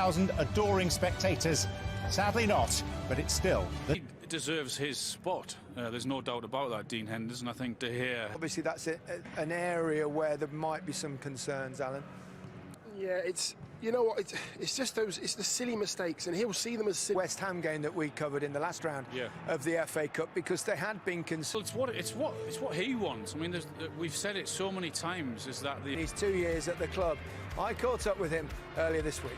60,000 adoring spectators. Sadly not, but it's still... He deserves his spot. There's no doubt about that, Dean Henderson. I think De Gea... Obviously, that's an area where there might be some concerns, Alan. Yeah, it's... You know what? It's just those... It's the silly mistakes, and he'll see them as silly. West Ham game that we covered in the last round of the FA Cup, because they had been concerned. Well, it's what he wants. I mean, we've said it so many times. Is that the... He's 2 years at the club. I caught up with him earlier this week.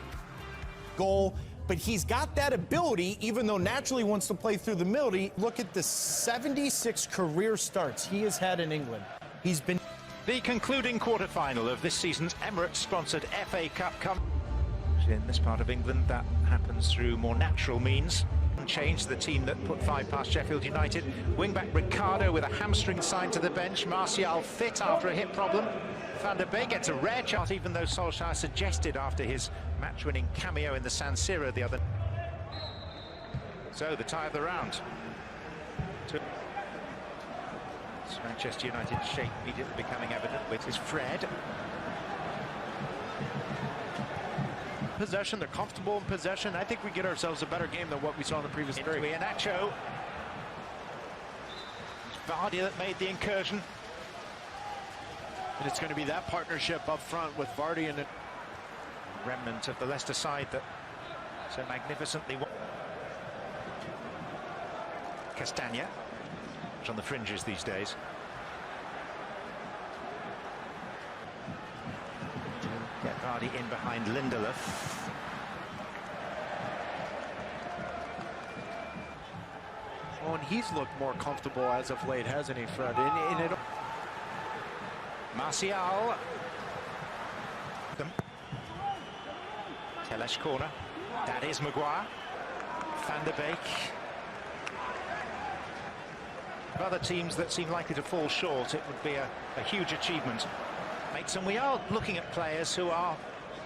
Goal, but he's got that ability, even though naturally he wants to play through the middle. Look at the 76 career starts he has had in England. He's been... The concluding quarter-final of this season's Emirates-sponsored FA Cup in this part of England, that happens through more natural means. Changed the team that put 5 past Sheffield United. Wing-back Ricardo with a hamstring signed to the bench. Martial fit after a hip problem. Van der Beek gets a rare chance, even though Solskjaer suggested after his match-winning cameo in the San Siro the other... So, the tie of the round. Manchester United's shape immediately becoming evident with his Fred. Possession, they're comfortable in possession. I think we get ourselves a better game than what we saw in the previous period. Iheanacho. It's Vardy that made the incursion. And it's going to be that partnership up front with Vardy and... Remnant of the Leicester side that so magnificently... Castagna, who's on the fringes these days. Get Vardy in behind Lindelof. Oh, and he's looked more comfortable as of late, hasn't he, Fred? Martial. Telles corner. That is Maguire. Van der Beek. For other teams that seem likely to fall short, it would be a huge achievement. And we are looking at players who are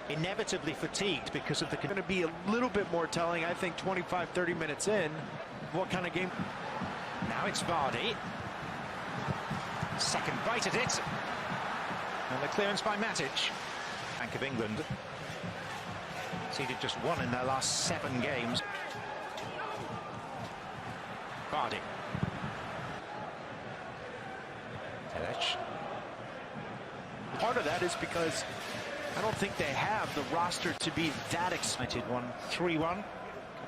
inevitably fatigued because of the... Going to be a little bit more telling, I think, 25-30 minutes in, what kind of game... Now it's Vardy. Second bite at it. And the clearance by Matic. Bank of England. Conceded just 1 in their last 7 games. Vardy. Telles. Part of that is because I don't think they have the roster to be that excited. 3-1. A couple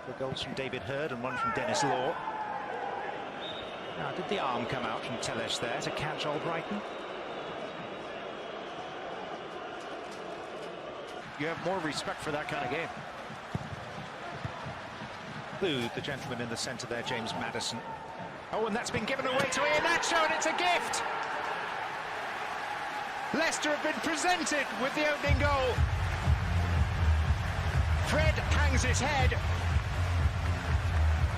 of goals from David Hurd and one from Dennis Law. Now, did the arm come out from Telles there to catch Albrighton? You have more respect for that kind of game. The gentleman in the centre there, James Maddison. Oh, and that's been given away to Iheanacho, and it's a gift! Leicester have been presented with the opening goal. Fred hangs his head.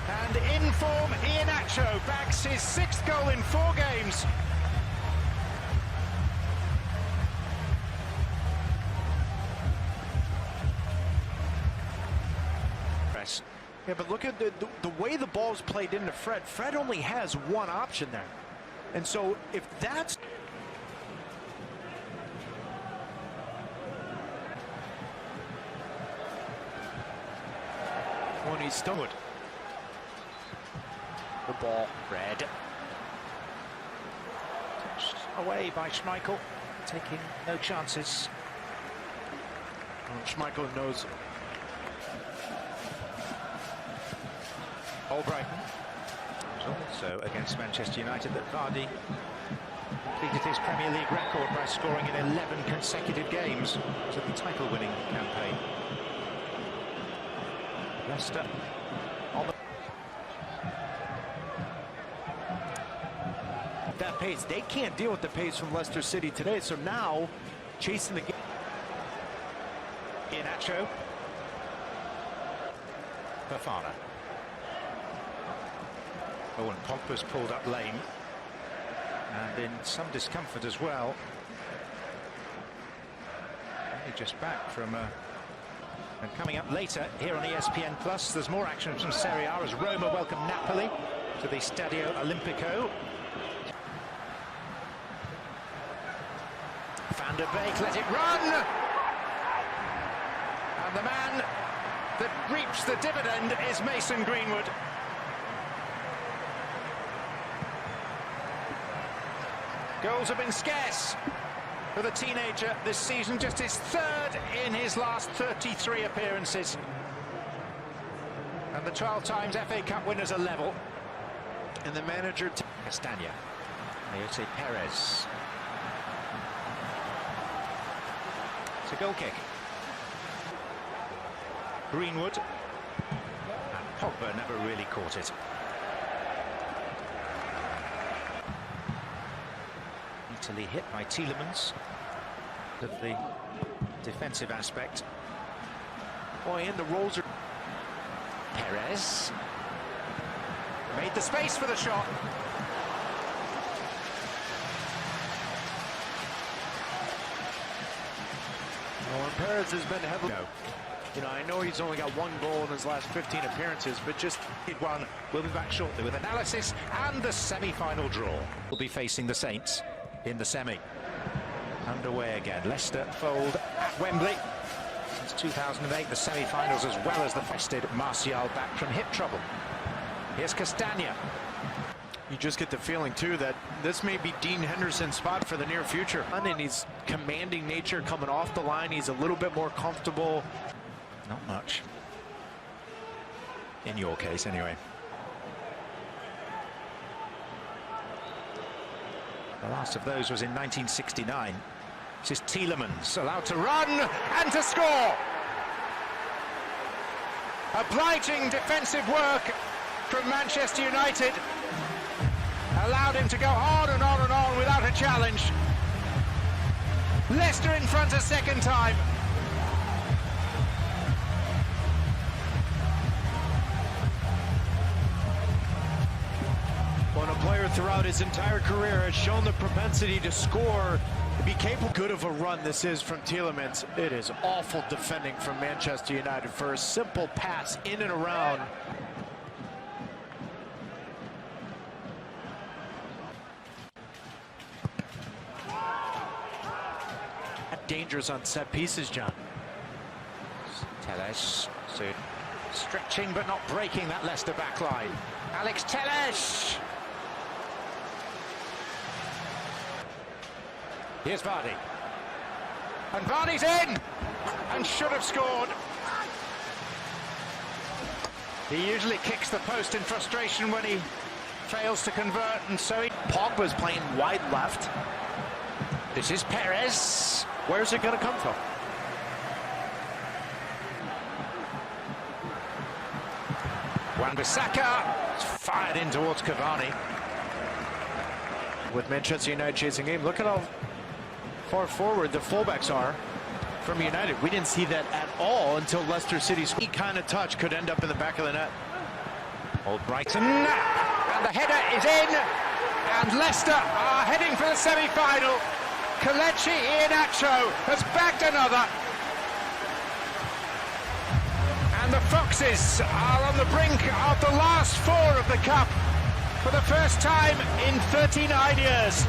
And in form, Iheanacho bags his 6th goal in 4 games. Press. Yeah, but look at the way the ball's played into Fred. Fred only has one option there. And so if that's... when he's stoned. The ball. Red. Touched away by Schmeichel, taking no chances. Schmeichel knows. Albrighton. Also against Manchester United that Vardy completed his Premier League record by scoring in 11 consecutive games. It was the title-winning campaign. Leicester on the... That pace, they can't deal with the pace from Leicester City today, so now chasing the game. Iheanacho. Fofana. Oh, and Pogba's pulled up lame. And in some discomfort as well. Only just back from... And coming up later here on ESPN Plus, there's more action from Serie A as Roma welcome Napoli to the Stadio Olimpico. Van der Beek let it run! And the man that reaps the dividend is Mason Greenwood. Goals have been scarce for the teenager this season, just his third in his last 33 appearances. And the 12 times FA Cup winners are level. And the manager, Castagna. Ayoze Perez. It's a goal kick. Greenwood. And Pogba never really caught it. Italy hit by Tielemans. Of the defensive aspect. Boy, and the rolls are... Perez. Made the space for the shot. Well, and Perez has been heavily... You know, I know he's only got one goal in his last 15 appearances, but just... One. We'll be back shortly with analysis and the semi-final draw. We'll be facing the Saints in the semi. Underway again. Leicester fold at Wembley. Since 2008, the semi-finals as well as the fested Martial back from hip trouble. Here's Castagna. You just get the feeling, too, that this may be Dean Henderson's spot for the near future. And he's commanding nature coming off the line. He's a little bit more comfortable. Not much. In your case, anyway. The last of those was in 1969. This is Tielemans, allowed to run and to score. Obliging defensive work from Manchester United. Allowed him to go on and on and on without a challenge. Leicester in front a second time. When a player throughout his entire career has shown the propensity to score, to be capable good of a run this is from Tielemans. It is awful defending from Manchester United for a simple pass in and around. Dangerous on set pieces, John. Telles, so stretching but not breaking that Leicester back line. Alex Telles! Here's Vardy. And Vardy's in! And should have scored. He usually kicks the post in frustration when he fails to convert, and so he... Pogba's playing wide left. This is Perez. Where's it going to come from? Wan-Bissaka fired in towards Cavani. With Manchester United chasing game, look at how far forward the fullbacks are from United. We didn't see that at all until Leicester City's kind of touch could end up in the back of the net. Old Brighton, and the header is in, and Leicester are heading for the semi-final. Kelechi Iheanacho has bagged another. And the Foxes are on the brink of the last four of the Cup for the first time in 39 years.